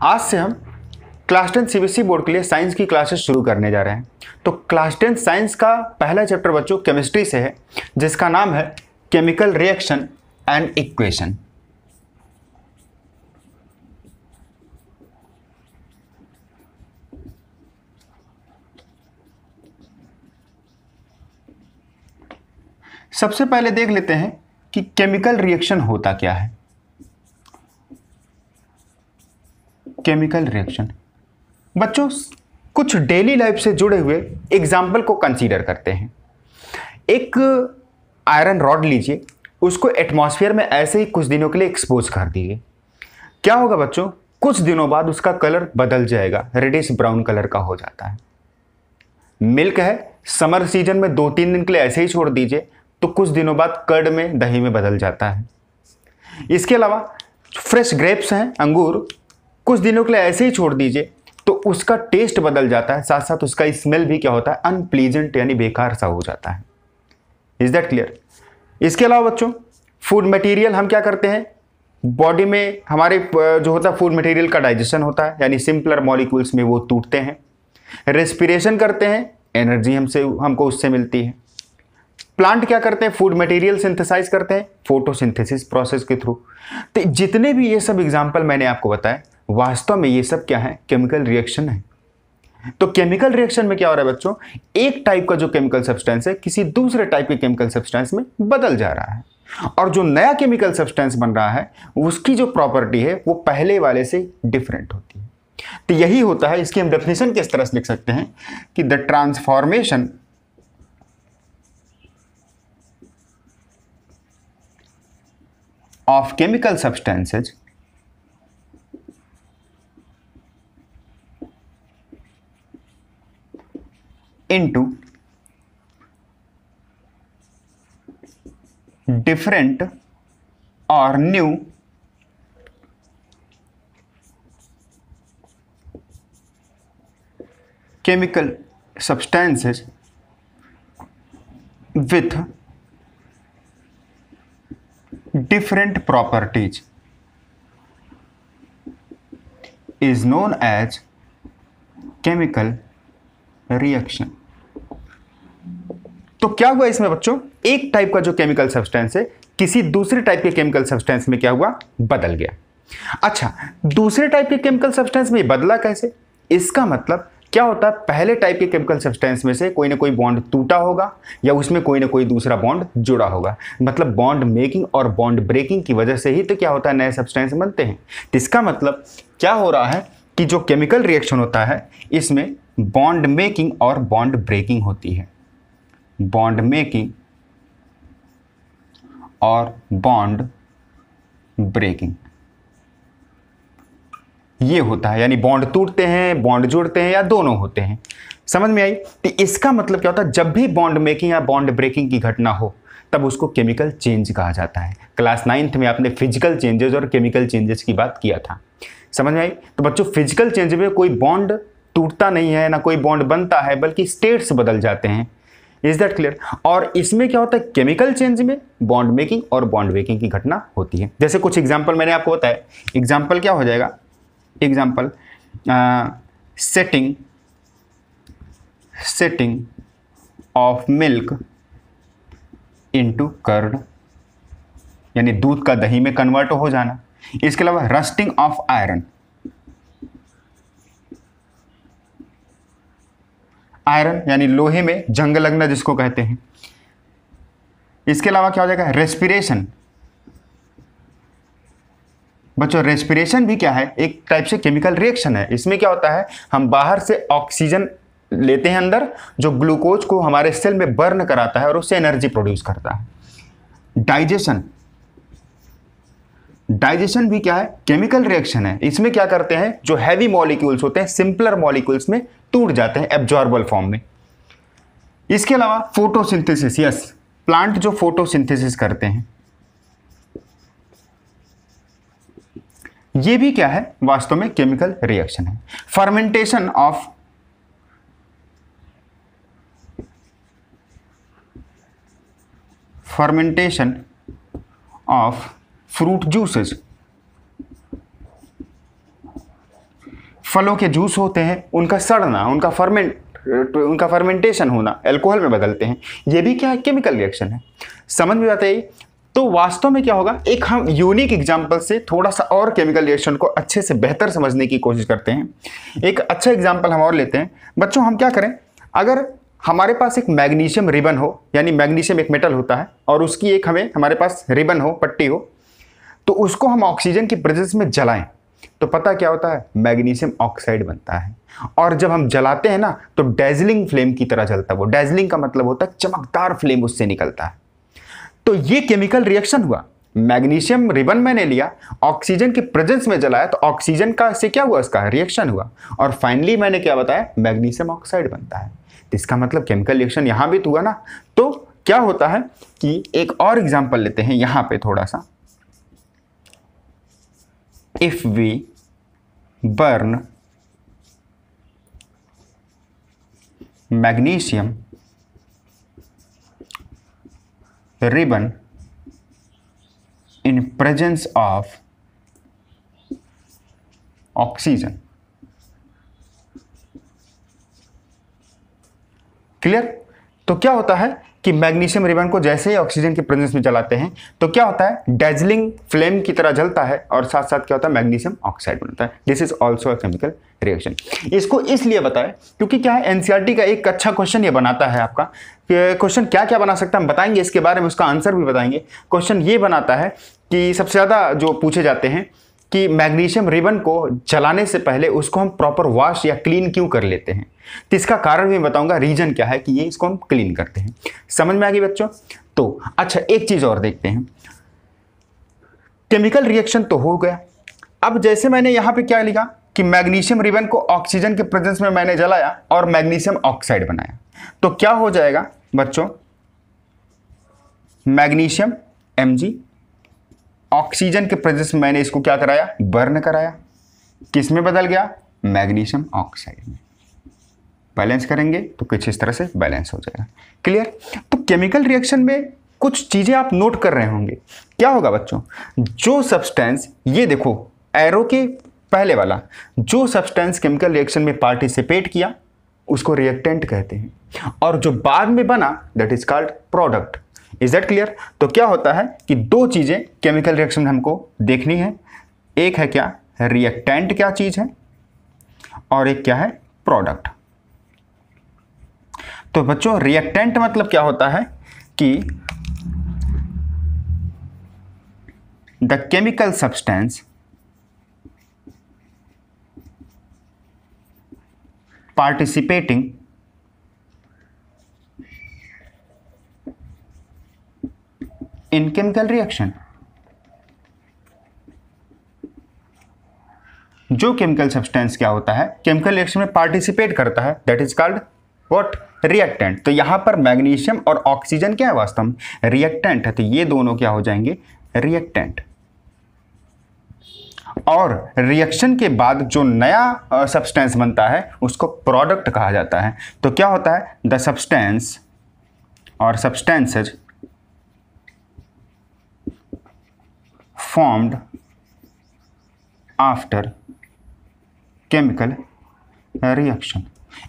आज से हम क्लास 10 सीबीएसई बोर्ड के लिए साइंस की क्लासेस शुरू करने जा रहे हैं। तो क्लास 10 साइंस का पहला चैप्टर बच्चों केमिस्ट्री से है, जिसका नाम है केमिकल रिएक्शन एंड इक्वेशन। सबसे पहले देख लेते हैं कि केमिकल रिएक्शन होता क्या है। केमिकल रिएक्शन बच्चों कुछ डेली लाइफ से जुड़े हुए एग्जाम्पल को कंसीडर करते हैं। एक आयरन रॉड लीजिए, उसको एटमॉस्फेयर में ऐसे ही कुछ दिनों के लिए एक्सपोज कर दीजिए। क्या होगा बच्चों, कुछ दिनों बाद उसका कलर बदल जाएगा, रेडिश ब्राउन कलर का हो जाता है। मिल्क है, समर सीजन में 2-3 दिन के लिए ऐसे ही छोड़ दीजिए तो कुछ दिनों बाद कर्ड में, दही में बदल जाता है। इसके अलावा फ्रेश ग्रेप्स हैं, अंगूर, कुछ दिनों के लिए ऐसे ही छोड़ दीजिए तो उसका टेस्ट बदल जाता है, साथ साथ उसका स्मेल भी क्या होता है, अनप्लीजेंट यानी बेकार सा हो जाता है। Is that clear? इसके अलावा बच्चों फूड मटेरियल हम क्या करते हैं, बॉडी में हमारे जो होता है फूड मटेरियल का डाइजेशन होता है, यानी सिंपलर मॉलिक्यूल्स में वो टूटते हैं। रेस्पिरेशन करते हैं, एनर्जी हमको उससे मिलती है। प्लांट क्या करते हैं, फूड मटेरियल सिंथेसाइज करते हैं फोटोसिंथेसिस प्रोसेस के थ्रू। तो जितने भी ये सब एग्जांपल मैंने आपको बताए, वास्तव में ये सब क्या है, केमिकल रिएक्शन है। तो केमिकल रिएक्शन में क्या हो रहा है बच्चों, एक टाइप का जो केमिकल सब्सटेंस है किसी दूसरे टाइप के केमिकल सब्सटेंस में बदल जा रहा है, और जो नया केमिकल सब्सटेंस बन रहा है उसकी जो प्रॉपर्टी है वो पहले वाले से डिफरेंट होती है। तो यही होता है, इसकी हम डेफिनेशन किस तरह से लिख सकते हैं कि the transformation of chemical substances into different or new chemical substances with different properties is known as chemical reaction। तो क्या हुआ इसमें बच्चों, एक टाइप का जो केमिकल सब्सटेंस है किसी दूसरे टाइप के केमिकल सब्सटेंस में क्या हुआ, बदल गया। अच्छा, दूसरे टाइप के केमिकल सब्सटेंस में बदला कैसे, इसका मतलब क्या होता है, पहले टाइप के केमिकल सब्सटेंस में से कोई ना कोई बॉन्ड टूटा होगा या उसमें कोई ना कोई दूसरा बॉन्ड जुड़ा होगा। मतलब बॉन्ड मेकिंग और बॉन्ड ब्रेकिंग की वजह से ही तो क्या होता है, नए सब्सटेंस बनते हैं। तो इसका मतलब क्या हो रहा है कि जो केमिकल रिएक्शन होता है इसमें बॉन्ड मेकिंग और बॉन्ड ब्रेकिंग होती है। बॉन्ड मेकिंग और बॉन्ड ब्रेकिंग ये होता है, यानी बॉन्ड टूटते हैं, बॉन्ड जुड़ते हैं, या दोनों होते हैं। समझ में आई? तो इसका मतलब क्या होता है, जब भी बॉन्ड मेकिंग या बॉन्ड ब्रेकिंग की घटना हो तब उसको केमिकल चेंज कहा जाता है। क्लास 9th में आपने फिजिकल चेंजेस और केमिकल चेंजेस की बात किया था, समझ में आई? तो बच्चों फिजिकल चेंज में कोई बॉन्ड टूटता नहीं है, ना कोई बॉन्ड बनता है, बल्कि स्टेट्स बदल जाते हैं। Is that clear? और इसमें क्या होता है, केमिकल चेंज में बॉन्ड मेकिंग और बॉन्ड ब्रेकिंग की घटना होती है। जैसे कुछ एग्जाम्पल मैंने आपको बताया। एग्जाम्पल क्या हो जाएगा, example setting of milk into curd, यानी दूध का दही में कन्वर्ट हो जाना। इसके अलावा रस्टिंग ऑफ आयरन, आयरन यानी लोहे में जंग लगना जिसको कहते हैं। इसके अलावा क्या हो जाएगा, रेस्पिरेशन। बच्चों रेस्पिरेशन भी क्या है, एक टाइप से केमिकल रिएक्शन है। इसमें क्या होता है, हम बाहर से ऑक्सीजन लेते हैं अंदर, जो ग्लूकोज को हमारे सेल में बर्न कराता है और उससे एनर्जी प्रोड्यूस करता है। डाइजेशन, डाइजेशन भी क्या है, केमिकल रिएक्शन है। इसमें क्या करते हैं, जो हैवी मॉलिक्यूल्स होते हैं सिंपलर मॉलिक्यूल्स में टूट जाते हैं एब्जॉर्बल फॉर्म में। इसके अलावा फोटोसिंथेसिस, यस, प्लांट जो फोटोसिंथेसिस करते हैं, ये भी क्या है, वास्तव में केमिकल रिएक्शन है। फर्मेंटेशन ऑफ फ्रूट जूसेस फलों के जूस होते हैं, उनका सड़ना, उनका फर्मेंटेशन होना, अल्कोहल में बदलते हैं, ये भी क्या है, केमिकल रिएक्शन है। समझ में आता है? तो वास्तव में क्या होगा, एक हम यूनिक एग्जांपल से थोड़ा सा और केमिकल रिएक्शन को अच्छे से बेहतर समझने की कोशिश करते हैं। एक अच्छा एग्जांपल हम और लेते हैं। बच्चों हम क्या करें, अगर हमारे पास एक मैग्नीशियम रिबन हो, यानी मैग्नीशियम एक मेटल होता है और उसकी एक हमारे पास रिबन हो, पट्टी हो, तो उसको हम ऑक्सीजन की प्रेजेंस में जलाएं तो पता क्या होता है, मैग्नीशियम ऑक्साइड बनता है। और जब हम जलाते हैं ना तो डेजलिंग फ्लेम की तरह जलता है वो। डेजलिंग का मतलब होता है चमकदार फ्लेम उससे निकलता है। तो ये केमिकल रिएक्शन हुआ। मैग्नीशियम रिबन मैंने लिया, ऑक्सीजन के प्रेजेंस में जलाया तो ऑक्सीजन का से क्या हुआ, उसका रिएक्शन हुआ और फाइनली मैंने क्या बताया, मैग्नीशियम ऑक्साइड बनता है। तो इसका मतलब केमिकल रिएक्शन यहां भी तो हुआ ना। तो क्या होता है कि एक और एग्जांपल लेते हैं यहां पे थोड़ा सा। If we burn magnesium ribbon in presence of oxygen, clear. तो क्या होता है कि मैग्नीशियम रिबन को जैसे ही ऑक्सीजन के प्रेजेंस में जलाते हैं तो क्या होता है, डेजलिंग फ्लेम की तरह जलता है और साथ साथ क्या होता है, मैग्नीशियम ऑक्साइड बनता है। This is also a chemical reaction. इसको इसलिए बताएं क्योंकि क्या है, एनसीईआरटी का एक अच्छा क्वेश्चन ये बनाता है आपका। क्वेश्चन क्या क्या बना सकता है हम बताएंगे, इसके बारे में उसका आंसर भी बताएंगे। क्वेश्चन ये बनाता है कि सबसे ज़्यादा जो पूछे जाते हैं कि मैग्नीशियम रिबन को जलाने से पहले उसको हम प्रॉपर वॉश या क्लीन क्यों कर लेते हैं। तो इसका कारण भी बताऊंगा, रीजन क्या है कि ये इसको हम क्लीन करते हैं। समझ में आ गई बच्चों। तो अच्छा एक चीज और देखते हैं, केमिकल रिएक्शन तो हो गया। अब जैसे मैंने यहां पे क्या लिखा कि मैग्नीशियम रिबन को ऑक्सीजन के प्रेजेंस में मैंने जलाया और मैग्नीशियम ऑक्साइड बनाया, तो क्या हो जाएगा बच्चों, मैग्नीशियम Mg, ऑक्सीजन के प्रेजेंस में मैंने इसको क्या कराया, बर्न कराया, किस में बदल गया, मैग्नीशियम ऑक्साइड में। बैलेंस करेंगे तो कुछ इस तरह से बैलेंस हो जाएगा। क्लियर। तो केमिकल रिएक्शन में कुछ चीजें आप नोट कर रहे होंगे। क्या होगा बच्चों, जो सब्सटेंस, ये देखो एरो के पहले वाला, जो सब्सटेंस केमिकल रिएक्शन में पार्टिसिपेट किया उसको रिएक्टेंट कहते हैं और जो बाद में बना that is called product. Is that clear. तो क्या होता है कि दो चीजें केमिकल रिएक्शन में हमको देखनी है, एक है क्या, रिएक्टेंट क्या चीज है, और एक क्या है, प्रोडक्ट। तो बच्चों रिएक्टेंट मतलब क्या होता है कि the chemical substance participating in chemical reaction, जो केमिकल सब्सटेंस क्या होता है, केमिकल रिएक्शन में पार्टिसिपेट करता है, that is called what, reactant. तो यहां पर मैग्नीशियम और ऑक्सीजन क्या है, वास्तव में रिएक्टेंट है। तो ये दोनों क्या हो जाएंगे, रिएक्टेंट। और रिएक्शन के बाद जो नया सब्सटेंस बनता है उसको प्रोडक्ट कहा जाता है। तो क्या होता है, द सब्सटेंस और substances formed after chemical reaction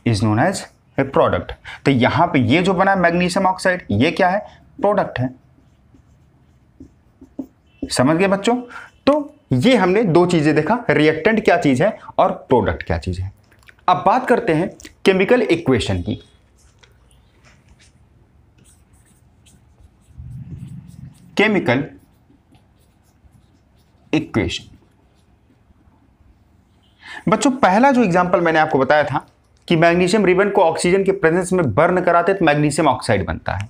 is known as a product. तो यहां पे ये जो बना मैग्नीशियम ऑक्साइड, ये क्या है, प्रोडक्ट है। समझ गए बच्चों। तो ये हमने दो चीजें देखा, रिएक्टेंट क्या चीज है और प्रोडक्ट क्या चीज है। अब बात करते हैं केमिकल इक्वेशन की। केमिकल इक्वेशन बच्चों, पहला जो एग्जांपल मैंने आपको बताया था कि मैग्नीशियम रिबन को ऑक्सीजन के प्रेजेंस में बर्न कराते तो मैग्नीशियम ऑक्साइड बनता है।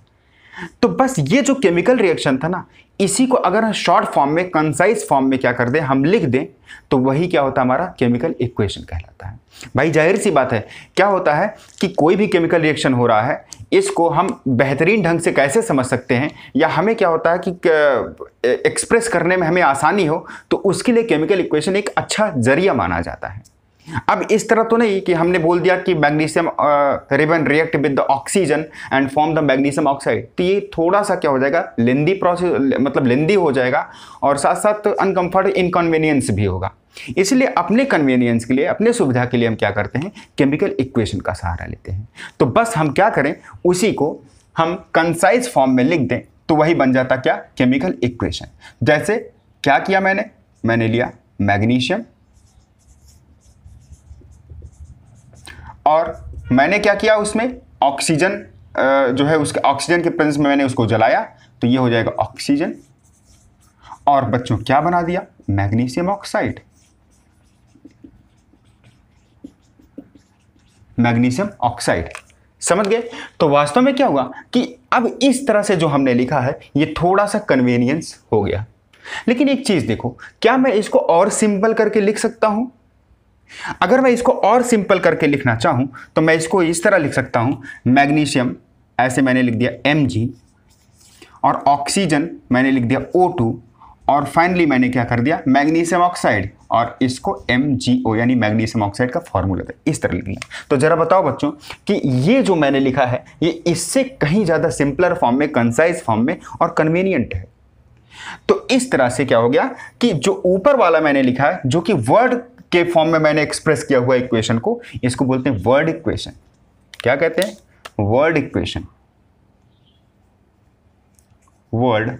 तो बस ये जो केमिकल रिएक्शन था ना, इसी को अगर शॉर्ट फॉर्म में, कंसाइज फॉर्म में क्या कर दें, हम लिख दें तो वही क्या होता है, हमारा केमिकल इक्वेशन कहलाता है। भाई जाहिर सी बात है, क्या होता है कि कोई भी केमिकल रिएक्शन हो रहा है, इसको हम बेहतरीन ढंग से कैसे समझ सकते हैं, या हमें क्या होता है कि एक्सप्रेस करने में हमें आसानी हो, तो उसके लिए केमिकल इक्वेशन एक अच्छा जरिया माना जाता है। अब इस तरह तो नहीं कि हमने बोल दिया कि magnesium ribbon react with the oxygen and form the magnesium oxide, तो ये थोड़ा सा क्या हो जाएगा, लेंदी प्रोसेस, मतलब लेंदी हो जाएगा और साथ साथ अनकंफर्ट इनकन्वीनियंस भी होगा। इसलिए अपने कन्वीनियंस के लिए, अपने सुविधा के लिए हम क्या करते हैं, केमिकल इक्वेशन का सहारा लेते हैं। तो बस हम क्या करें, उसी को हम कंसाइज फॉर्म में लिख दें तो वही बन जाता क्या, केमिकल इक्वेशन। जैसे क्या किया मैंने लिया मैग्नीशियम और मैंने क्या किया, उसमें ऑक्सीजन जो है उसके ऑक्सीजन के प्रेजेंस में मैंने उसको जलाया, तो ये हो जाएगा ऑक्सीजन। और बच्चों क्या बना दिया, मैग्नीशियम ऑक्साइड, मैग्नीशियम ऑक्साइड। समझ गए? तो वास्तव में क्या हुआ कि अब इस तरह से जो हमने लिखा है ये थोड़ा सा कन्वीनियंस हो गया। लेकिन एक चीज देखो, क्या मैं इसको और सिंपल करके लिख सकता हूं? अगर मैं इसको और सिंपल करके लिखना चाहूं तो मैं इसको इस तरह लिख सकता हूं, मैग्नीशियम ऐसे मैंने लिख दिया Mg और ऑक्सीजन मैंने लिख दिया O2 और फाइनली मैंने क्या कर दिया, मैग्नीशियम ऑक्साइड और इसको MgO यानी मैग्नीशियम ऑक्साइड का फॉर्मूला था, इस तरह लिख लिया। तो जरा बताओ बच्चों कि ये जो मैंने लिखा है ये इससे कहीं ज़्यादा सिंपलर फॉर्म में, कंसाइज फॉर्म में और कन्वीनियंट है। तो इस तरह से क्या हो गया कि जो ऊपर वाला मैंने लिखा है, जो कि वर्ड के फॉर्म में मैंने एक्सप्रेस किया हुआ इक्वेशन को, इसको बोलते हैं वर्ड इक्वेशन। क्या कहते हैं, वर्ड इक्वेशन, वर्ड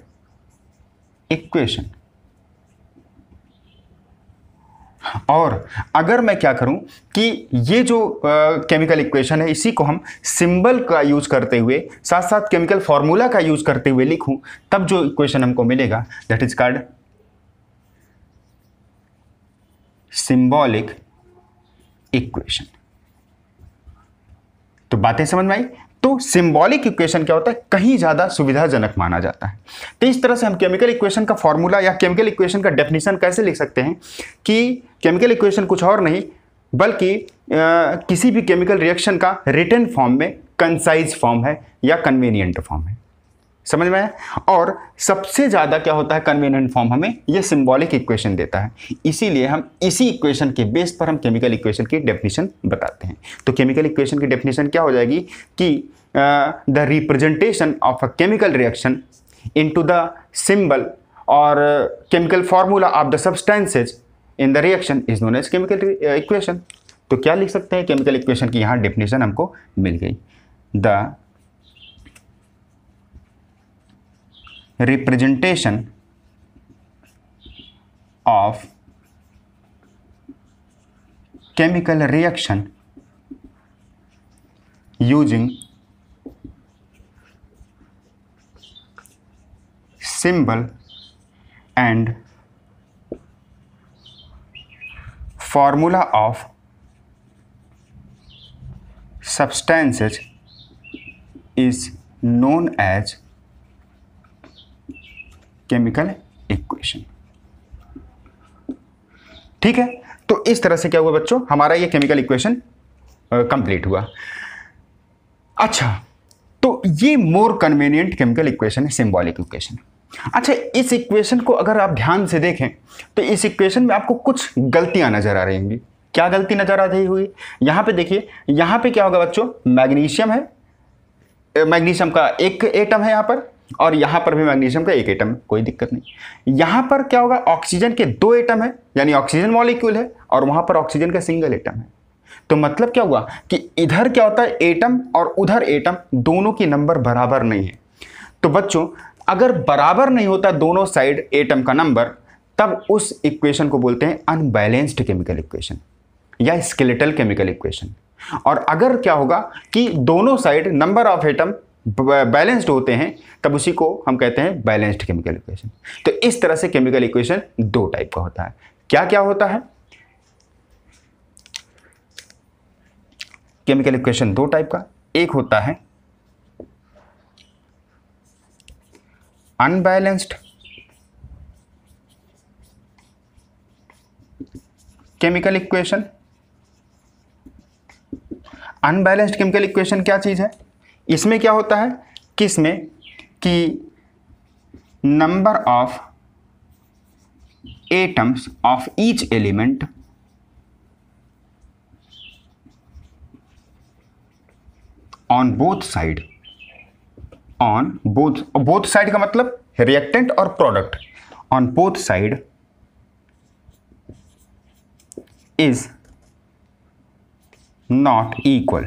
इक्वेशन। और अगर मैं क्या करूं कि ये जो केमिकल इक्वेशन है इसी को हम सिंबल का यूज करते हुए साथ साथ केमिकल फॉर्मूला का यूज करते हुए लिखूं, तब जो इक्वेशन हमको मिलेगा that is called symbolic equation. तो बातें समझ में आई? तो सिंबॉलिक इक्वेशन क्या होता है, कहीं ज्यादा सुविधाजनक माना जाता है। तो इस तरह से हम केमिकल इक्वेशन का फॉर्मूला या केमिकल इक्वेशन का डेफिनेशन कैसे लिख सकते हैं कि केमिकल इक्वेशन कुछ और नहीं बल्कि किसी भी केमिकल रिएक्शन का रिटन फॉर्म में कंसाइज फॉर्म है या कन्वीनियंट फॉर्म है। समझ में आया? और सबसे ज़्यादा क्या होता है, कन्वीनियंट फॉर्म हमें ये सिंबॉलिक इक्वेशन देता है। इसीलिए हम इसी इक्वेशन के बेस पर हम केमिकल इक्वेशन की डेफिनेशन बताते हैं। तो केमिकल इक्वेशन की डेफिनेशन क्या हो जाएगी कि the representation of a chemical reaction into the symbol और chemical formula of the substances in the reaction is known as chemical equation. तो क्या लिख सकते हैं, केमिकल इक्वेशन की यहाँ डेफिनेशन हमको मिल गई। The representation of chemical reaction using symbol and formula of substances is known as chemical equation. ठीक है, तो इस तरह से क्या हुआ बच्चों, हमारा ये केमिकल इक्वेशन कंप्लीट हुआ। अच्छा, तो ये मोर कन्वीनियंट केमिकल इक्वेशन है, सिंबॉलिक इक्वेशन। अच्छा, इस इक्वेशन को अगर आप ध्यान से देखें तो इस इक्वेशन में आपको कुछ गलतियां नजर आ रही होंगी। क्या गलती नजर आ रही हुई, यहां पे देखिए, यहां पे क्या होगा बच्चों, मैग्नीशियम है, मैग्नीशियम का एक एटम है यहां पर और यहां पर भी मैग्नीशियम का एक एटम है, कोई दिक्कत नहीं। यहां पर क्या होगा, ऑक्सीजन के दो एटम है यानी ऑक्सीजन मॉलिक्यूल है और वहां पर ऑक्सीजन का सिंगल एटम है। तो मतलब क्या हुआ कि इधर क्या होता है एटम और उधर एटम, दोनों की नंबर बराबर नहीं है। तो बच्चों अगर बराबर नहीं होता दोनों साइड एटम का नंबर, तब उस इक्वेशन को बोलते हैं अनबैलेंस्ड केमिकल इक्वेशन या स्केलेटल केमिकल इक्वेशन। और अगर क्या होगा कि दोनों side number of atom balanced होते हैं, तब उसी को हम कहते हैं बैलेंस्ड केमिकल इक्वेशन। तो इस तरह से केमिकल इक्वेशन दो टाइप का होता है। क्या क्या होता है, केमिकल इक्वेशन दो टाइप का, एक होता है unbalanced chemical equation. Unbalanced chemical equation क्या चीज है, इसमें क्या होता है कि इसमें कि number of atoms of each element on both side, on both side का मतलब रिएक्टेंट और product, on both side is not equal.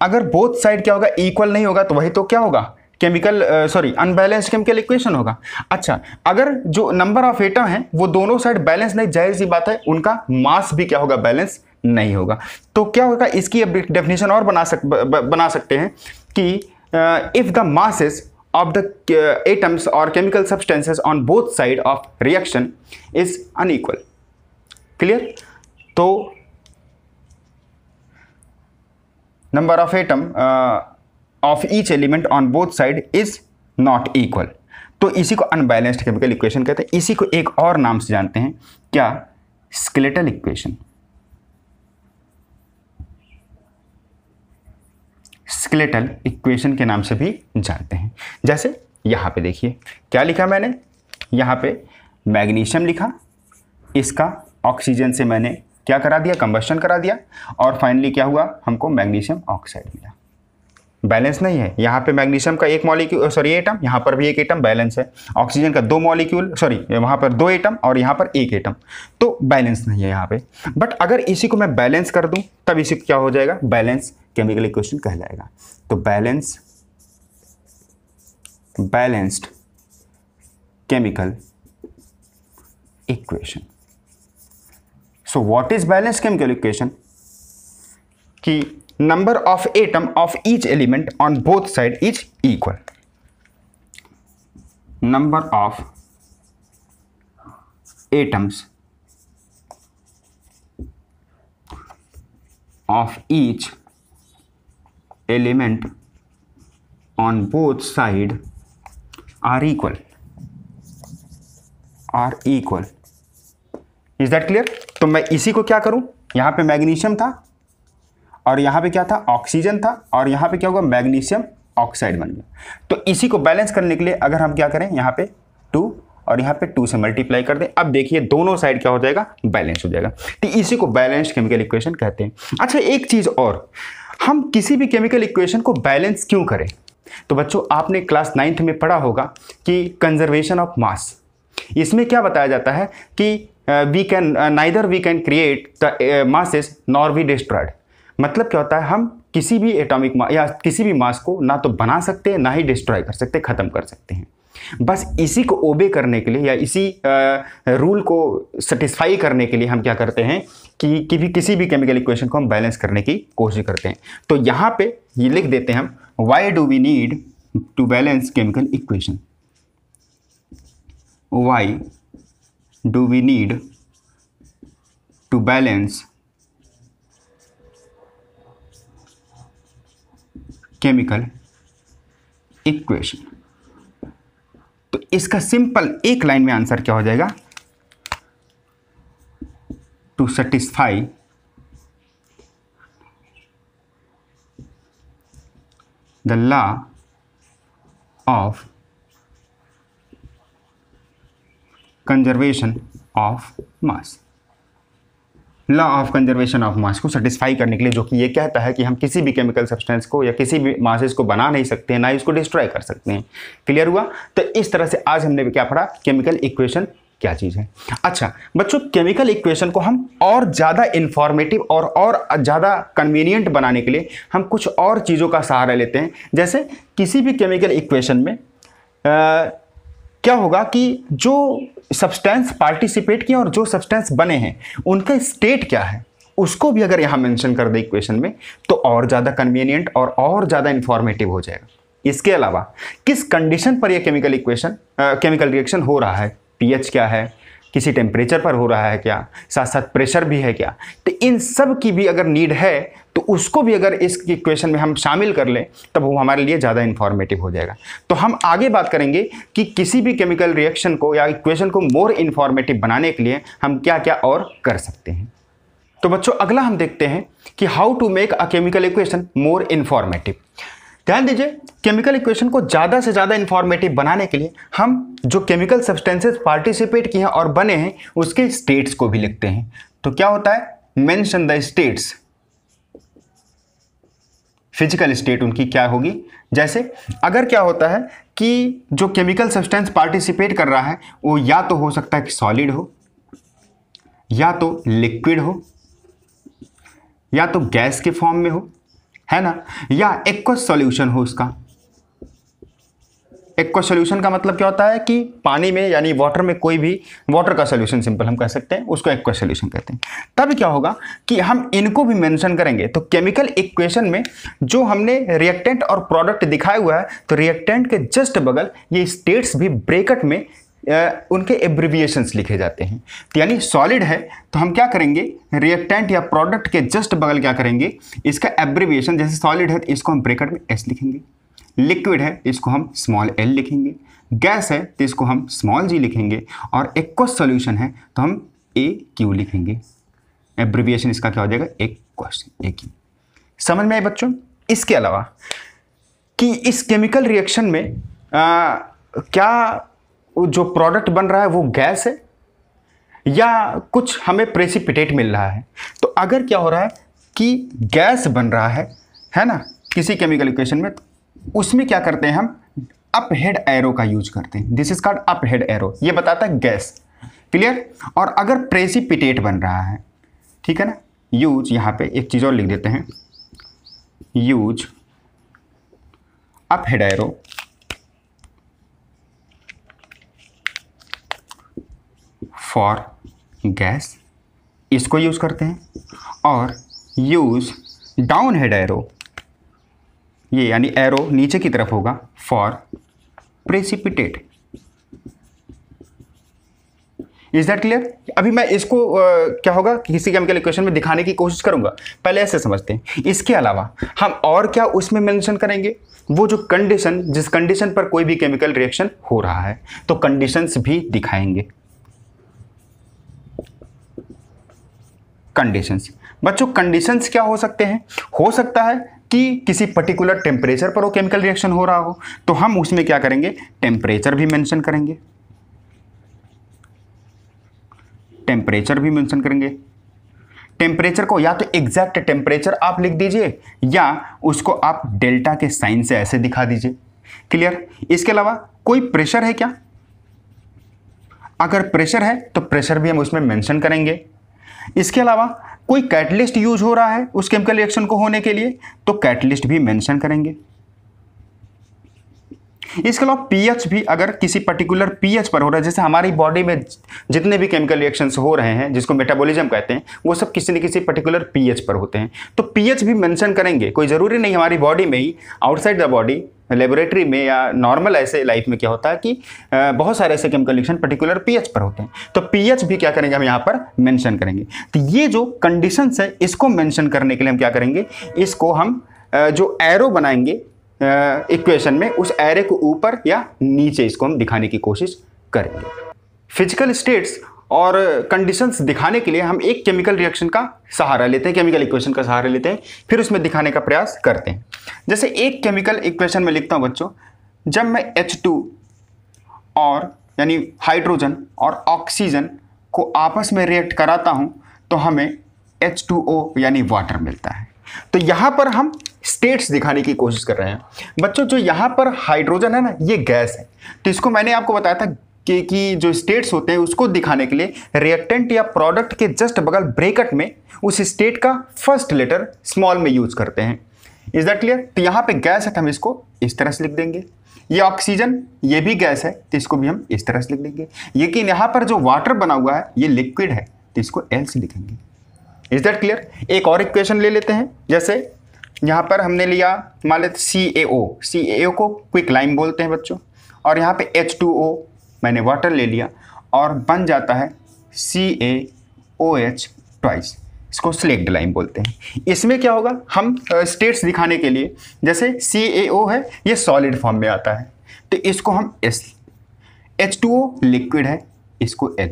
अगर बोथ साइड क्या होगा, इक्वल नहीं होगा, तो वही तो क्या होगा, केमिकल अनबैलेंस्ड केमिकल इक्वेशन होगा। अच्छा, अगर जो नंबर ऑफ एटम है वो दोनों साइड बैलेंस नहीं, जाहिर सी बात है उनका मास भी क्या होगा, बैलेंस नहीं होगा। तो क्या होगा, इसकी डेफिनेशन और बना सकते हैं कि if the masses of the atoms or chemical substances on both side of reaction is unequal. Clear? तो number of atom of each element on both side is not equal. तो इसी को अनबैलेंस्ड केमिकल इक्वेशन कहते हैं। इसी को एक और नाम से जानते हैं, क्या, स्केलेटल इक्वेशन। स्केलेटल इक्वेशन के नाम से भी जानते हैं। जैसे यहाँ पे देखिए क्या लिखा मैंने, यहाँ पे मैग्नीशियम लिखा, इसका ऑक्सीजन से मैंने क्या करा दिया, कंबस्शन करा दिया, और फाइनली क्या हुआ, हमको मैग्नीशियम ऑक्साइड मिला। बैलेंस नहीं है, यहाँ पे मैग्नीशियम का एक मॉलिक्यूल एटम, यहाँ पर भी एक एटम बैलेंस है। ऑक्सीजन का 2 मॉलिक्यूल वहाँ पर 2 एटम और यहाँ पर 1 एटम, तो बैलेंस नहीं है यहाँ पे। बट अगर इसी को मैं बैलेंस कर दूँ तब इसी को क्या हो जाएगा, बैलेंस केमिकल इक्वेशन कहलाएगा। तो balanced chemical equation. So what is balanced chemical equation? कि number of atom of each element on both side is equal. Number of atoms of each element on both side are equal. Is that clear? तो मैं इसी को क्या करूं, यहां पे magnesium था और यहां पे क्या था, ऑक्सीजन था, और यहां पे क्या होगा, मैग्नीशियम ऑक्साइड बन गया। तो इसी को बैलेंस करने के लिए अगर हम क्या करें, यहां पे 2 और यहाँ पे 2 से मल्टीप्लाई कर दें, अब देखिए दोनों साइड क्या हो जाएगा, बैलेंस हो जाएगा। तो इसी को बैलेंस्ड केमिकल इक्वेशन कहते हैं। अच्छा, एक चीज और, हम किसी भी केमिकल इक्वेशन को बैलेंस क्यों करें? तो बच्चों आपने क्लास 9th में पढ़ा होगा कि कंजर्वेशन ऑफ मास। इसमें क्या बताया जाता है कि neither we can create the masses nor we destroyed. मतलब क्या होता है, हम किसी भी एटॉमिक या किसी भी मास को ना तो बना सकते हैं, ना ही डिस्ट्रॉय कर सकते, खत्म कर सकते हैं। बस इसी को ओबे करने के लिए या इसी रूल को सेटिस्फाई करने के लिए हम क्या करते हैं कि किसी भी केमिकल इक्वेशन को हम बैलेंस करने की कोशिश करते हैं। तो यहाँ पे ये लिख देते हैं हम, why do we need to balance chemical equation, why do we need to balance chemical equation. तो इसका सिंपल एक लाइन में आंसर क्या हो जाएगा, to satisfy the law of conservation of mass. Law of conservation of mass को satisfy करने के लिए, जो कि ये कहता है कि हम किसी भी केमिकल सब्सटेंस को या किसी भी मासेस को बना नहीं सकते हैं, ना ही इसको डिस्ट्रॉय कर सकते हैं। क्लियर हुआ? तो इस तरह से आज हमने क्या पढ़ा, केमिकल इक्वेशन क्या चीज़ है। अच्छा बच्चों, केमिकल इक्वेशन को हम और ज़्यादा इंफॉर्मेटिव और ज़्यादा कन्वीनियंट बनाने के लिए हम कुछ और चीज़ों का सहारा लेते हैं। जैसे किसी भी केमिकल इक्वेशन में क्या होगा कि जो सब्सटेंस पार्टिसिपेट किए और जो सब्सटेंस बने हैं उनका स्टेट क्या है, उसको भी अगर यहाँ मेंशन कर दे इक्वेशन में, तो और ज़्यादा कन्वीनियंट और ज़्यादा इंफॉर्मेटिव हो जाएगा। इसके अलावा किस कंडीशन पर यह केमिकल रिएक्शन हो रहा है, पीएच क्या है, किसी टेम्परेचर पर हो रहा है क्या, साथ साथ प्रेशर भी है क्या, तो इन सब की भी अगर नीड है तो उसको भी अगर इस इक्वेशन में हम शामिल कर लें तब वो हमारे लिए ज़्यादा इन्फॉर्मेटिव हो जाएगा। तो हम आगे बात करेंगे कि किसी भी केमिकल रिएक्शन को या इक्वेशन को मोर इन्फॉर्मेटिव बनाने के लिए हम क्या क्या और कर सकते हैं। तो बच्चों अगला हम देखते हैं कि how to make a chemical equation more informative. ध्यान दीजिए, केमिकल इक्वेशन को ज़्यादा से ज़्यादा इंफॉर्मेटिव बनाने के लिए हम जो केमिकल सब्सटेंसेस पार्टिसिपेट किए हैं और बने हैं उसके स्टेट्स को भी लिखते हैं। तो क्या होता है, mention the states physical state उनकी क्या होगी। जैसे अगर क्या होता है कि जो केमिकल सब्सटेंस पार्टिसिपेट कर रहा है वो या तो हो सकता है कि सॉलिड हो, या तो लिक्विड हो, या तो गैस के फॉर्म में हो, है ना, या एक्वस सॉल्यूशन हो उसका। एक्वस सॉल्यूशन का मतलब क्या होता है कि पानी में यानी वाटर में कोई भी वाटर का सॉल्यूशन सिंपल हम कह सकते हैं, उसको एक्वस सॉल्यूशन कहते हैं। तब क्या होगा कि हम इनको भी मेंशन करेंगे। तो केमिकल इक्वेशन में जो हमने रिएक्टेंट और प्रोडक्ट दिखाया हुआ है, तो रिएक्टेंट के जस्ट बगल ये स्टेट्स भी ब्रैकेट में उनके एब्रिविएशंस लिखे जाते हैं। तो यानी सॉलिड है तो हम क्या करेंगे, रिएक्टेंट या प्रोडक्ट के जस्ट बगल क्या करेंगे, इसका एब्रिविएशन, जैसे सॉलिड है तो इसको हम ब्रैकेट में एस लिखेंगे, लिक्विड है इसको हम स्मॉल एल लिखेंगे, गैस है तो इसको हम स्मॉल जी लिखेंगे, और एक्वस सॉल्यूशन है तो हम ए क्यू लिखेंगे। एब्रिविएशन इसका क्या हो जाएगा, एक्वस, ए क्यू। समझ में आए बच्चों। इसके अलावा कि इस केमिकल रिएक्शन में क्या जो प्रोडक्ट बन रहा है वो गैस है या कुछ हमें प्रेसिपिटेट मिल रहा है। तो अगर क्या हो रहा है कि गैस बन रहा है ना, किसी केमिकल इक्वेशन में, तो उसमें क्या करते हैं हम, अप हेड एरो का यूज करते हैं। This is called up head arrow, ये बताता है गैस। क्लियर। और अगर प्रेसिपिटेट बन रहा है, ठीक है ना, यूज, यहां पे एक चीज और लिख देते हैं, use up head arrow for gas, इसको यूज करते हैं। और यूज डाउन हेड एरो, ये यानी एरो नीचे की तरफ होगा, for precipitate. Is that clear. अभी मैं इसको क्या होगा किसी केमिकल इक्वेशन में दिखाने की कोशिश करूंगा, पहले ऐसे समझते हैं। इसके अलावा हम और क्या उसमें मेंशन करेंगे, वो जो कंडीशन, जिस कंडीशन पर कोई भी केमिकल रिएक्शन हो रहा है, तो कंडीशंस भी दिखाएंगे। कंडीशंस बच्चों, कंडीशंस क्या हो सकते हैं, हो सकता है कि किसी पर्टिकुलर टेम्परेचर पर वो केमिकल रिएक्शन हो रहा हो, तो हम उसमें क्या करेंगे, टेम्परेचर भी मेंशन करेंगे, टेम्परेचर भी मेंशन करेंगे। टेम्परेचर को या तो एग्जैक्ट टेम्परेचर आप लिख दीजिए या उसको आप डेल्टा के साइन से ऐसे दिखा दीजिए। क्लियर। इसके अलावा कोई प्रेशर है क्या, अगर प्रेशर है तो प्रेशर भी हम उसमें मेंशन करेंगे। इसके अलावा कोई कैटलिस्ट यूज हो रहा है उस केमिकल रिएक्शन को होने के लिए, तो कैटलिस्ट भी मेंशन करेंगे। इसके अलावा पीएच भी, अगर किसी पर्टिकुलर पीएच पर हो रहा है, जैसे हमारी बॉडी में जितने भी केमिकल रिएक्शंस हो रहे हैं जिसको मेटाबॉलिज्म कहते हैं, वो सब किसी न किसी पर्टिकुलर पीएच पर होते हैं, तो पीएच भी मेंशन करेंगे। कोई ज़रूरी नहीं हमारी बॉडी में ही, आउटसाइड द बॉडी, लेबोरेटरी में या नॉर्मल ऐसे लाइफ में क्या होता है कि बहुत सारे ऐसे केमिकल रिएक्शन पर्टिकुलर पीएच पर होते हैं, तो पीएच भी क्या करेंगे हम यहाँ पर मेंशन करेंगे। तो ये जो कंडीशंस है इसको मेंशन करने के लिए हम क्या करेंगे, इसको हम जो एरो बनाएंगे इक्वेशन में, उस एरे को ऊपर या नीचे इसको हम दिखाने की कोशिश करेंगे। फिजिकल स्टेट्स और कंडीशंस दिखाने के लिए हम एक केमिकल रिएक्शन का सहारा लेते हैं, केमिकल इक्वेशन का सहारा लेते हैं, फिर उसमें दिखाने का प्रयास करते हैं। जैसे एक केमिकल इक्वेशन में लिखता हूं बच्चों, जब मैं H2 और यानी हाइड्रोजन और ऑक्सीजन को आपस में रिएक्ट कराता हूं तो हमें H2O यानी वाटर मिलता है। तो यहां पर हम स्टेट्स दिखाने की कोशिश कर रहे हैं बच्चों। जो यहां पर हाइड्रोजन है ना, ये गैस है, तो इसको मैंने आपको बताया था कि जो स्टेट्स होते हैं उसको दिखाने के लिए रिएक्टेंट या प्रोडक्ट के जस्ट बगल ब्रैकेट में उस स्टेट का फर्स्ट लेटर स्मॉल में यूज करते हैं। Is that clear. तो यहाँ पे गैस है तो हम इसको इस तरह से लिख देंगे। ये ऑक्सीजन, ये भी गैस है तो इसको भी हम इस तरह से लिख देंगे। लेकिन यहाँ पर जो वाटर बना हुआ है ये लिक्विड है तो इसको एल से लिखेंगे। Is that clear. एक और इक्वेशन ले लेते हैं, जैसे यहाँ पर हमने लिया मान लेते CaO को क्विक लाइम बोलते हैं बच्चों, और यहाँ पे H2O मैंने वाटर ले लिया और बन जाता है CaOH ट्वाइस, इसको स्लेक्ड लाइम बोलते हैं। इसमें क्या होगा, हम स्टेट्स दिखाने के लिए, जैसे CaO है ये सॉलिड फॉर्म में आता है तो इसको हम S, H2O लिक्विड है इसको L।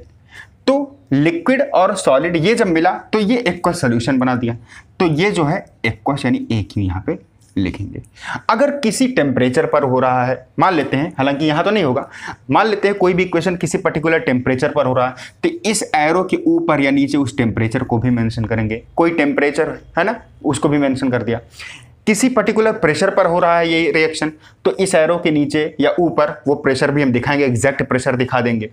तो लिक्विड और सॉलिड ये जब मिला तो ये एक्वस सॉल्यूशन बना दिया, तो ये जो है एक्वस यानी AQ यहाँ पे लिखेंगे। अगर किसी टेम्परेचर पर हो रहा है, मान लेते हैं, हालांकि यहाँ तो नहीं होगा, मान लेते हैं कोई भी इक्वेशन किसी पर्टिकुलर टेम्परेचर पर हो रहा है तो इस एरो के ऊपर या नीचे उस टेम्परेचर को भी मेंशन करेंगे। कोई टेम्परेचर है ना, उसको भी मेंशन कर दिया। किसी पर्टिकुलर प्रेशर पर हो रहा है ये रिएक्शन, तो इस एरो के नीचे या ऊपर वो प्रेशर भी हम दिखाएंगे, एग्जैक्ट प्रेशर दिखा देंगे।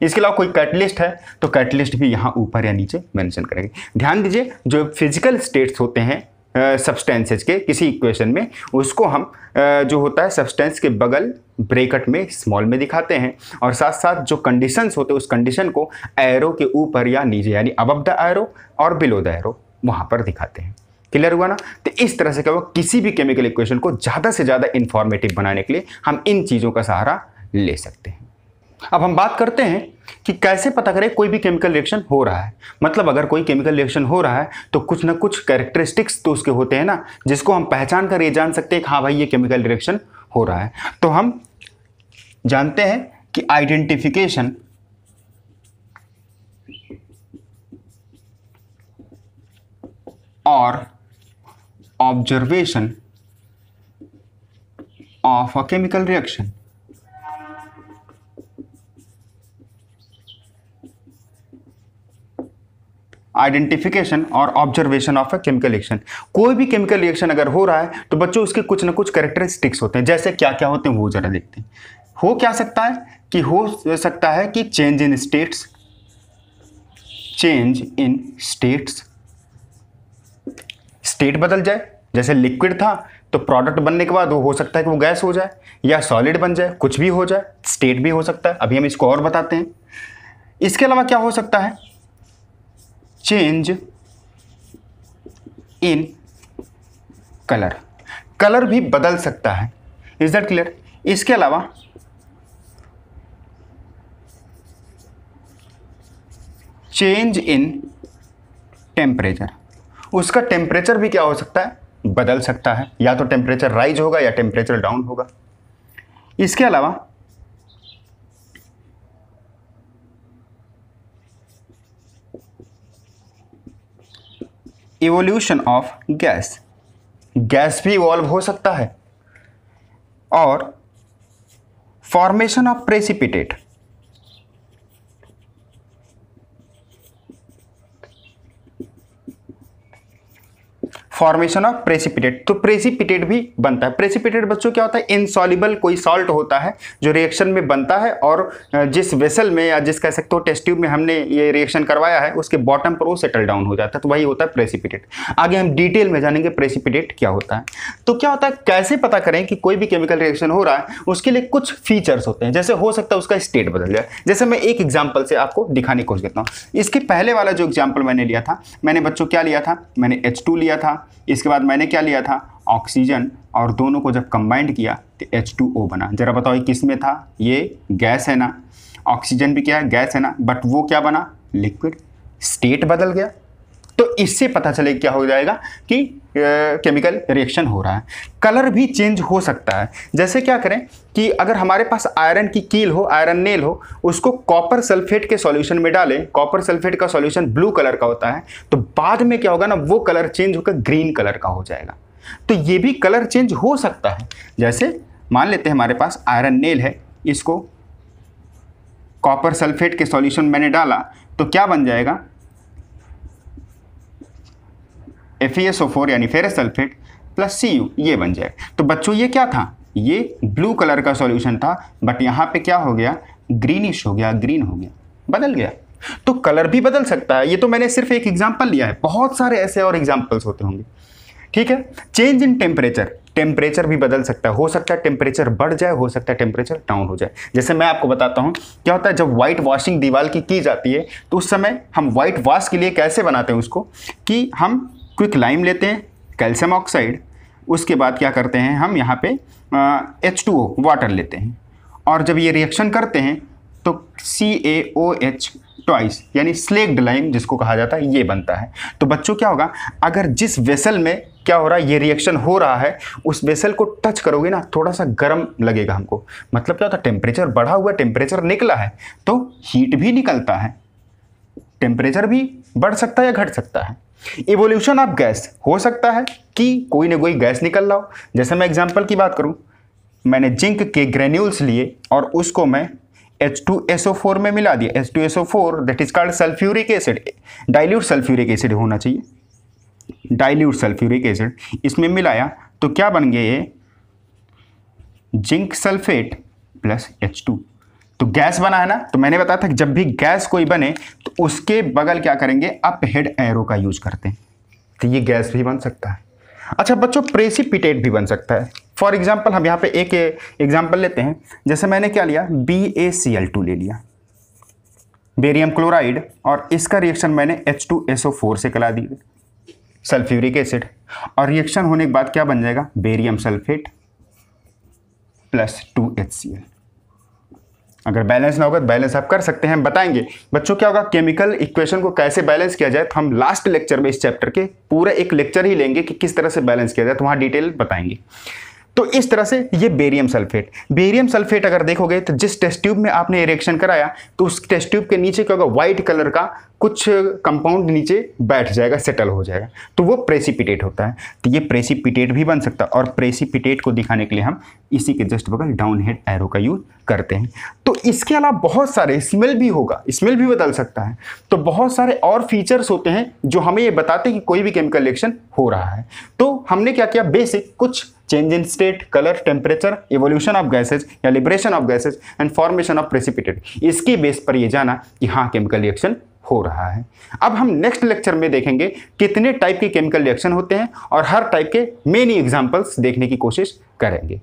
इसके अलावा कोई कैटलिस्ट है तो कैटलिस्ट भी यहाँ ऊपर या नीचे मेंशन करेंगे। ध्यान दीजिए, जो फिजिकल स्टेट्स होते हैं सब्सटेंसेज के किसी इक्वेशन में, उसको हम जो होता है सब्सटेंस के बगल ब्रैकेट में स्मॉल में दिखाते हैं, और साथ साथ जो कंडीशंस होते हैं उस कंडीशन को एरो के ऊपर या नीचे, यानी अबव द एरो और बिलो द एरो, वहाँ पर दिखाते हैं। क्लियर हुआ ना? तो इस तरह से क्या हुआ, किसी भी केमिकल इक्वेशन को ज़्यादा से ज़्यादा इंफॉर्मेटिव बनाने के लिए हम इन चीज़ों का सहारा ले सकते हैं। अब हम बात करते हैं कि कैसे पता करें कोई भी केमिकल रिएक्शन हो रहा है। मतलब अगर कोई केमिकल रिएक्शन हो रहा है तो कुछ ना कुछ कैरेक्टरिस्टिक्स तो उसके होते हैं ना, जिसको हम पहचान कर ये जान सकते हैं कि हाँ भाई ये केमिकल रिएक्शन हो रहा है। तो हम जानते हैं कि आइडेंटिफिकेशन और observation of a chemical reaction. Identification और observation of a chemical reaction. कोई भी केमिकल रिएक्शन अगर हो रहा है तो बच्चों उसके कुछ ना कुछ कैरेक्टरिस्टिक्स होते हैं। जैसे क्या क्या होते हैं वो जरा देखते हैं। हो क्या सकता है कि हो सकता है कि change in states, change in states, state बदल जाए। जैसे लिक्विड था तो प्रोडक्ट बनने के बाद वो हो सकता है कि वो गैस हो जाए या सॉलिड बन जाए, कुछ भी हो जाए, स्टेट भी हो सकता है। अभी हम इसको और बताते हैं। इसके अलावा क्या हो सकता है, चेंज इन कलर, कलर भी बदल सकता है। Is that clear? इसके अलावा चेंज इन टेम्परेचर, उसका टेम्परेचर भी क्या हो सकता है, बदल सकता है। या तो टेम्परेचर राइज होगा या टेम्परेचर डाउन होगा। इसके अलावा इवोल्यूशन ऑफ गैस, गैस भी इवॉल्व हो सकता है। और formation of precipitate, formation of precipitate, तो प्रेसिपिटेट भी बनता है। प्रेसिपिटेट बच्चों क्या होता है, इनसॉल्युबल कोई सॉल्ट होता है जो रिएक्शन में बनता है, और जिस वेसल में या जिस कह सकते हो टेस्ट ट्यूब में हमने ये रिएक्शन करवाया है उसके बॉटम पर वो सेटल डाउन हो जाता है, तो वही होता है प्रेसिपिटेट। आगे हम डिटेल में जानेंगे प्रेसिपिटेट क्या होता है। तो क्या होता है, कैसे पता करें कि कोई भी केमिकल रिएक्शन हो रहा है, उसके लिए कुछ फीचर्स होते हैं। जैसे हो सकता है उसका स्टेट बदल जाए। जैसे मैं एक एग्जाम्पल से आपको दिखाने की कोशिश करता हूँ। इसके पहले वाला जो एग्जाम्पल मैंने लिया था, मैंने बच्चों क्या लिया था, मैंने H2 लिया था। इसके बाद मैंने क्या लिया था, ऑक्सीजन, और दोनों को जब कंबाइंड किया तो H2O बना। जरा बताओ ये किस में था, ये गैस है ना, ऑक्सीजन भी क्या है, गैस है ना, बट वो क्या बना, लिक्विड। स्टेट बदल गया। तो इससे पता चले क्या हो जाएगा कि केमिकल रिएक्शन हो रहा है। कलर भी चेंज हो सकता है। जैसे क्या करें कि अगर हमारे पास आयरन की कील हो, आयरन नेल हो, उसको कॉपर सल्फेट के सॉल्यूशन में डालें, कॉपर सल्फेट का सॉल्यूशन ब्लू कलर का होता है, तो बाद में क्या होगा ना, वो कलर चेंज होकर ग्रीन कलर का हो जाएगा। तो ये भी कलर चेंज हो सकता है। जैसे मान लेते हैं हमारे पास आयरन नेल है, इसको कॉपर सल्फेट के सॉल्यूशन मैंने डाला तो क्या बन जाएगा, FeSO4 यानी फेरस सल्फेट प्लस Cu, ये बन जाए। तो बच्चों ये क्या था, ये ब्लू कलर का सॉल्यूशन था, बट यहाँ पे क्या हो गया, ग्रीनिश हो गया, ग्रीन हो गया, बदल गया। तो कलर भी बदल सकता है। ये तो मैंने सिर्फ एक एग्जांपल लिया है, बहुत सारे ऐसे और एग्जांपल्स होते होंगे। ठीक है। चेंज इन टेम्परेचर, टेम्परेचर भी बदल सकता है। हो सकता है टेम्परेचर बढ़ जाए, हो सकता है टेम्परेचर डाउन हो जाए। जैसे मैं आपको बताता हूँ क्या होता है, जब व्हाइट वॉशिंग दीवार की जाती है तो उस समय हम व्हाइट वॉश के लिए कैसे बनाते हैं उसको, कि हम क्विक लाइम लेते हैं, कैल्शियम ऑक्साइड, उसके बाद क्या करते हैं हम यहाँ पे H2O वाटर लेते हैं, और जब ये रिएक्शन करते हैं तो CaOH ट्वाइस यानी स्लेक्ड लाइम जिसको कहा जाता है, ये बनता है। तो बच्चों क्या होगा, अगर जिस वेसल में क्या हो रहा है, ये रिएक्शन हो रहा है, उस वेसल को टच करोगे ना, थोड़ा सा गर्म लगेगा हमको। मतलब क्या होता है, टेम्परेचर बढ़ा हुआ, टेम्परेचर निकला है तो हीट भी निकलता है, टेम्परेचर भी बढ़ सकता है या घट सकता है। इवोल्यूशन ऑफ गैस, हो सकता है कि कोई ना कोई गैस निकल रहा हो। जैसे मैं एग्जांपल की बात करूं, मैंने जिंक के ग्रेन्यूल्स लिए और उसको मैं H2SO4 में मिला दिया। H2SO4 that is called sulphuric acid, dilute sulphuric acid होना चाहिए, डाइल्यूट सल्फ्यूरिक एसिड, इसमें मिलाया तो क्या बन गया ये, जिंक सल्फेट प्लस H2। तो गैस बना है ना, तो मैंने बताया था कि जब भी गैस कोई बने तो उसके बगल क्या करेंगे, अप हेड एरो का यूज करते हैं, तो ये गैस भी बन सकता है। अच्छा बच्चों, प्रेसिपिटेट भी बन सकता है। फॉर एग्जाम्पल हम यहाँ पे एक एग्जाम्पल लेते हैं, जैसे मैंने क्या लिया, BaCl2 ले लिया, बेरियम क्लोराइड, और इसका रिएक्शन मैंने H2SO4 से करा दी, सल्फ्यूरिक एसिड, और रिएक्शन होने के बाद क्या बन जाएगा, बेरियम सल्फेट प्लस 2HCl। अगर बैलेंस ना होगा तो बैलेंस आप कर सकते हैं, हम बताएंगे बच्चों क्या होगा, केमिकल इक्वेशन को कैसे बैलेंस किया जाए, तो हम लास्ट लेक्चर में इस चैप्टर के पूरा एक लेक्चर ही लेंगे कि किस तरह से बैलेंस किया जाए, तो वहाँ डिटेल बताएंगे। तो इस तरह से ये बेरियम सल्फेट अगर देखोगे तो जिस टेस्ट ट्यूब में आपने रिएक्शन कराया तो उस टेस्ट ट्यूब के नीचे क्या होगा, व्हाइट कलर का कुछ कंपाउंड नीचे बैठ जाएगा, सेटल हो जाएगा, तो वो प्रेसिपिटेट होता है। तो ये प्रेसिपिटेट भी बन सकता है, और प्रेसिपिटेट को दिखाने के लिए हम इसी के जस्ट बगल डाउन हेड एरो का यूज करते हैं। तो इसके अलावा बहुत सारे, स्मेल भी होगा, स्मेल भी बदल सकता है, तो बहुत सारे और फीचर्स होते हैं जो हमें ये बताते हैं कि कोई भी केमिकल रिएक्शन हो रहा है। तो हमने क्या किया, बेसिक कुछ change in state, colour, temperature, evolution of gases या liberation of gases and formation of precipitate, इसकी बेस पर ये जाना कि हाँ केमिकल रिएक्शन हो रहा है। अब हम नेक्स्ट लेक्चर में देखेंगे कितने टाइप के केमिकल रिएक्शन होते हैं और हर टाइप के मेनी एग्जांपल्स देखने की कोशिश करेंगे।